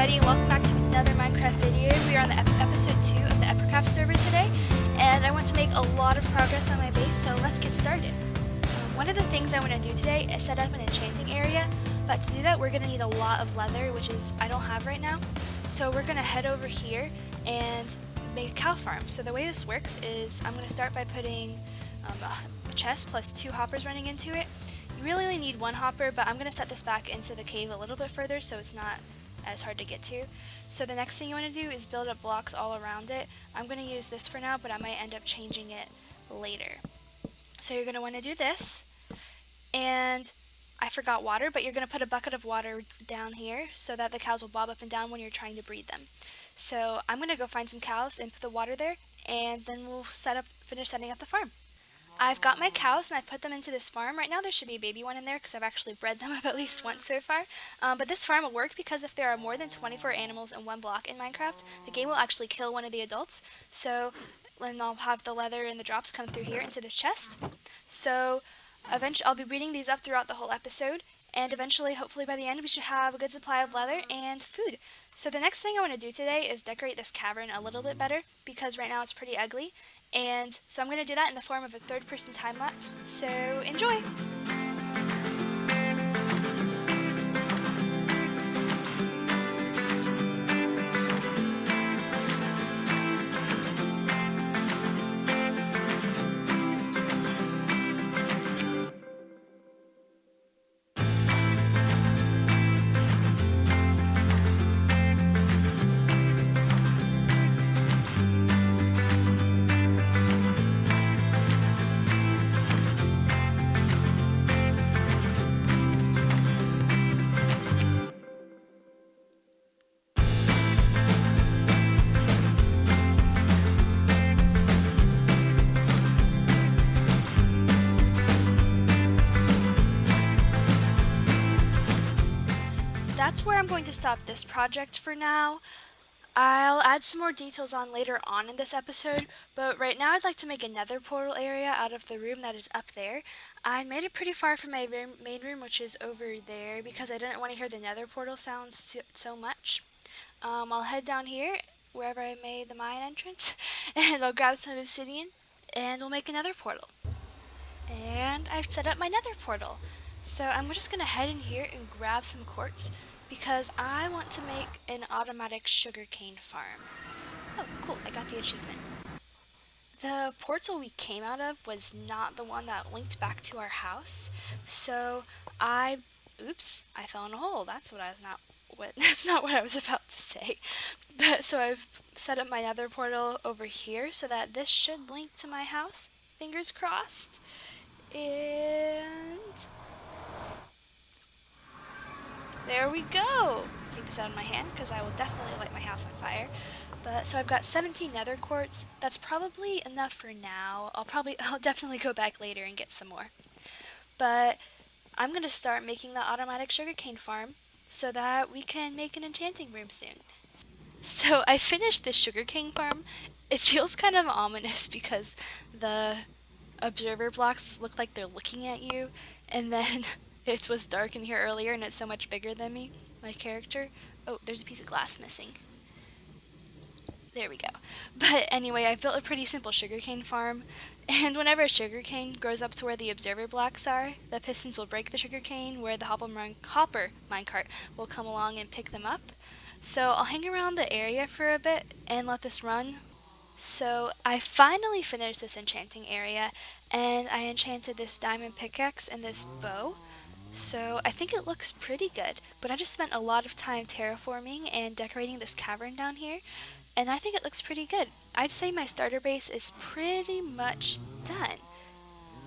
everybody, and welcome back to another Minecraft video. We are on the episode 2 of the EpiCraft server today, and I want to make a lot of progress on my base, so let's get started. One of the things I want to do today is set up an enchanting area, but to do that we're going to need a lot of leather, which is I don't have right now. So we're going to head over here and make a cow farm. So the way this works is I'm going to start by putting a chest plus 2 hoppers running into it. You really only need 1 hopper, but I'm going to set this back into the cave a little bit further so it's not as hard to get to. So the next thing you want to do is build up blocks all around it. I'm going to use this for now, but I might end up changing it later. So you're going to want to do this, and I forgot water, but you're going to put a bucket of water down here so that the cows will bob up and down when you're trying to breed them. So I'm going to go find some cows and put the water there, and then we'll finish setting up the farm. I've got my cows and I've put them into this farm. Right now there should be a baby one in there because I've actually bred them up at least once so far. But this farm will work because if there are more than 24 animals in one block in Minecraft, the game will actually kill one of the adults. So then I'll have the leather and the drops come through here into this chest. So eventually I'll be breeding these up throughout the whole episode, and eventually, hopefully by the end, we should have a good supply of leather and food. So the next thing I want to do today is decorate this cavern a little bit better because right now it's pretty ugly. And so I'm going to do that in the form of a third-person time-lapse, so enjoy! That's where I'm going to stop this project for now. I'll add some more details on later on in this episode, but right now I'd like to make a nether portal area out of the room that is up there. I made it pretty far from my main room, which is over there, because I didn't want to hear the nether portal sounds so much. I'll head down here, wherever I made the mine entrance, and I'll grab some obsidian, and we'll make another portal. And I've set up my nether portal. So I'm just going to head in here and grab some quartz because I want to make an automatic sugarcane farm. Oh, cool, I got the achievement. The portal we came out of was not the one that linked back to our house. So oops, I fell in a hole. That's not what I was about to say. But so I've set up my nether portal over here so that this should link to my house. Fingers crossed. And there we go! Take this out of my hand because I will definitely light my house on fire. So I've got 17 nether quartz. That's probably enough for now. I'll definitely go back later and get some more. But I'm going to start making the automatic sugarcane farm so that we can make an enchanting room soon. So I finished this sugarcane farm. It feels kind of ominous because the observer blocks look like they're looking at you, and then it was dark in here earlier and it's so much bigger than me, my character. Oh, there's a piece of glass missing. There we go. But anyway, I built a pretty simple sugarcane farm, and whenever a sugarcane grows up to where the observer blocks are, the pistons will break the sugarcane where the hopper minecart will come along and pick them up. So I'll hang around the area for a bit and let this run. So I finally finished this enchanting area, and I enchanted this diamond pickaxe and this bow. So I think it looks pretty good, but I just spent a lot of time terraforming and decorating this cavern down here, and I think it looks pretty good. I'd say my starter base is pretty much done.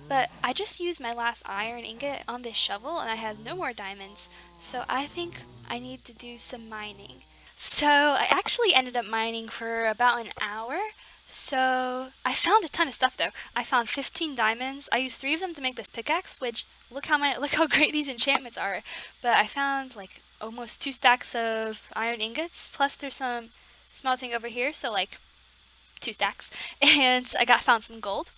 But I just used my last iron ingot on this shovel and I have no more diamonds, so I think I need to do some mining. So I actually ended up mining for about an hour. So I found a ton of stuff though. I found 15 diamonds. I used 3 of them to make this pickaxe, which look how great these enchantments are. But I found like almost 2 stacks of iron ingots, plus there's some smelting over here, so like 2 stacks. And I found some gold.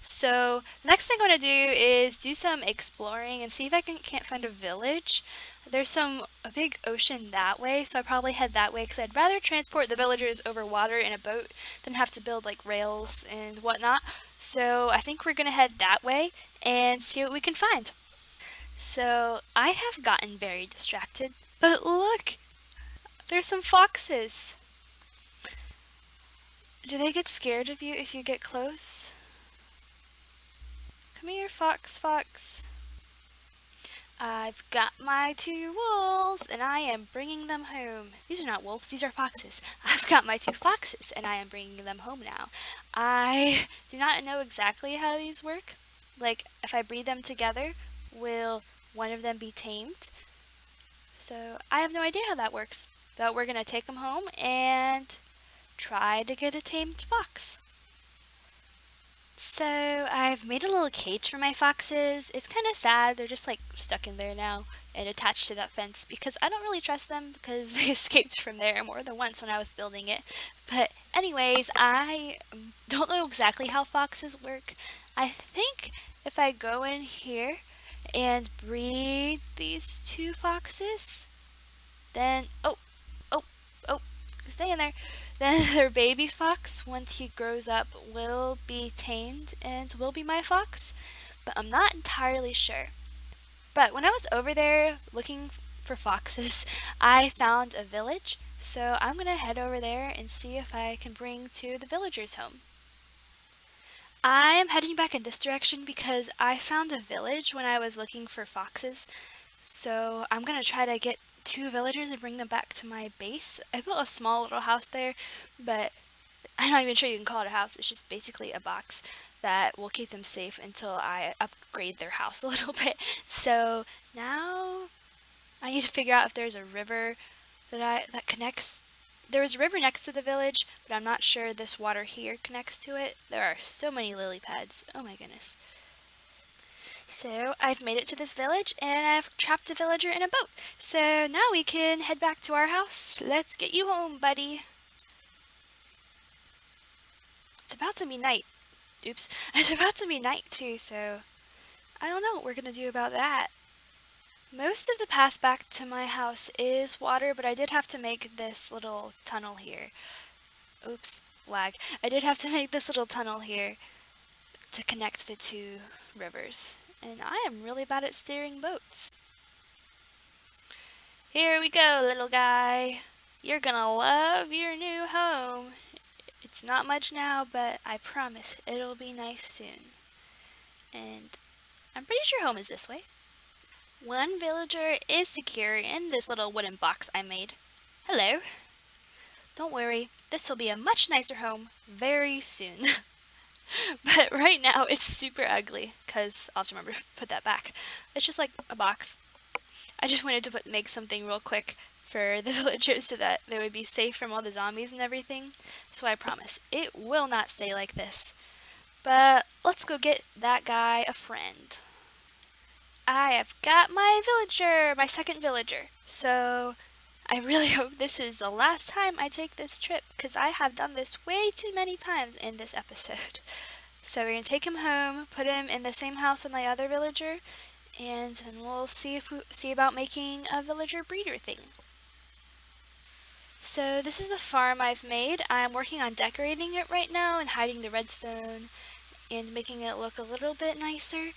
So the next thing I want to do is do some exploring and see if I can't find a village. There's a big ocean that way, so I probably head that way because I'd rather transport the villagers over water in a boat than have to build like rails and whatnot. So I think we're gonna head that way and see what we can find. So I have gotten very distracted, but look, there's some foxes. Do they get scared of you if you get close? Come here, fox, fox. I've got my 2 wolves, and I am bringing them home. These are not wolves, these are foxes. I've got my 2 foxes, and I am bringing them home now. I do not know exactly how these work. Like, if I breed them together, will one of them be tamed? So, I have no idea how that works. But we're going to take them home and try to get a tamed fox. So I've made a little cage for my foxes. It's kind of sad. They're just like stuck in there now and attached to that fence because I don't really trust them because they escaped from there more than once when I was building it. But anyways, I don't know exactly how foxes work. I think if I go in here and breed these 2 foxes, then oh, oh, stay in there. Then their baby fox, once he grows up, will be tamed and will be my fox, but I'm not entirely sure. But when I was over there looking for foxes, I found a village, so I'm gonna head over there and see if I can bring 2 of the villagers home. I am heading back in this direction because I found a village when I was looking for foxes, so I'm gonna try to get 2 villagers and bring them back to my base. I built a small little house there, but I'm not even sure you can call it a house. It's just basically a box that will keep them safe until I upgrade their house a little bit. So now I need to figure out if there's a river that connects. There is a river next to the village, but I'm not sure this water here connects to it. There are so many lily pads. Oh my goodness. So I've made it to this village and I've trapped a villager in a boat. So now we can head back to our house. Let's get you home, buddy. It's about to be night. Oops. It's about to be night too, so I don't know what we're gonna do about that. Most of the path back to my house is water, but I did have to make this little tunnel here. Oops, lag. I did have to make this little tunnel here to connect the 2 rivers. And I am really bad at steering boats. Here we go, little guy. You're gonna love your new home. It's not much now, but I promise it'll be nice soon. And I'm pretty sure home is this way. 1 villager is secure in this little wooden box I made. Hello. Don't worry, this will be a much nicer home very soon. But right now it's super ugly because I'll have to remember to put that back. It's just like a box. I just wanted to make something real quick for the villagers so that they would be safe from all the zombies and everything. So I promise it will not stay like this. But let's go get that guy a friend. I have got my villager, my 2nd villager. So I really hope this is the last time I take this trip because I have done this way too many times in this episode. So we're going to take him home, put him in the same house with my other villager, and then we'll see about making a villager breeder thing. So this is the farm I've made. I'm working on decorating it right now and hiding the redstone and making it look a little bit nicer.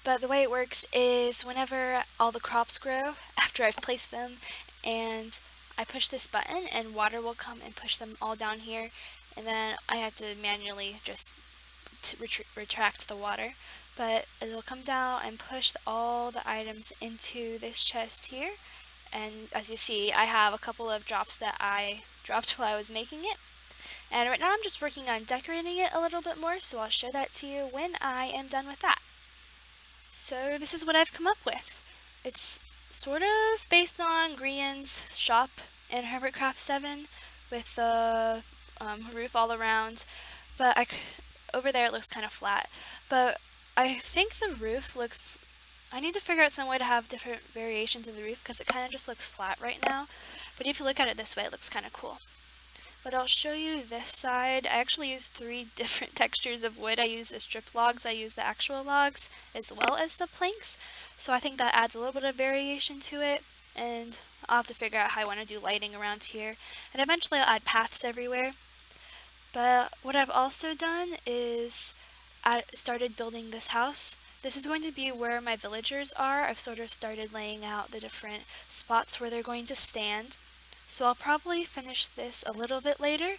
But the way it works is whenever all the crops grow, after I've placed them, and I push this button and water will come and push them all down here, and then I have to manually just retract the water. But it'll come down and push all the items into this chest here. And as you see, I have a couple of drops that I dropped while I was making it. And right now I'm just working on decorating it a little bit more, so I'll show that to you when I am done with that. So this is what I've come up with. It's sort of based on Grian's shop in EpiCraft 7 with the roof all around, but over there it looks kind of flat. But I think the roof looks... I need to figure out some way to have different variations of the roof because it kind of just looks flat right now. But if you look at it this way, it looks kind of cool. But I'll show you this side. I actually used 3 different textures of wood. I used the strip logs, I used the actual logs, as well as the planks. So I think that adds a little bit of variation to it. and I'll have to figure out how I want to do lighting around here, and eventually I'll add paths everywhere. But what I've also done is I started building this house. This is going to be where my villagers are. I've sort of started laying out the different spots where they're going to stand. So I'll probably finish this a little bit later,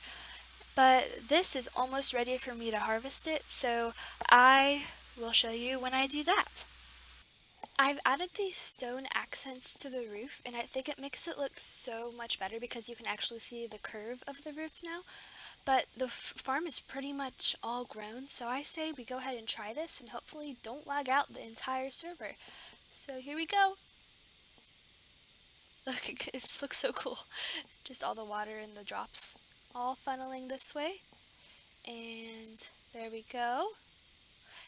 but this is almost ready for me to harvest it, so I will show you when I do that. I've added these stone accents to the roof, and I think it makes it look so much better because you can actually see the curve of the roof now. But the farm is pretty much all grown, so I say we go ahead and try this and hopefully don't lag out the entire server. So here we go. Look, it looks so cool. Just all the water and the drops all funneling this way. And there we go.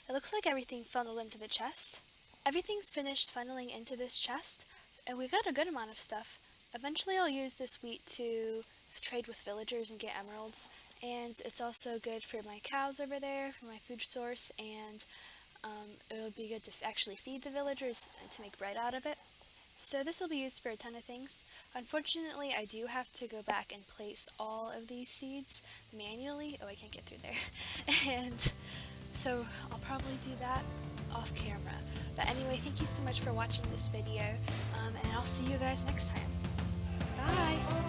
It looks like everything funneled into the chest. Everything's finished funneling into this chest, and we got a good amount of stuff. Eventually I'll use this wheat to trade with villagers and get emeralds, and it's also good for my cows over there, for my food source, and it would be good to actually feed the villagers and to make bread out of it. So this will be used for a ton of things. Unfortunately, I do have to go back and place all of these seeds manually. Oh, I can't get through there. And so I'll probably do that off camera. But anyway, thank you so much for watching this video, and I'll see you guys next time. Bye!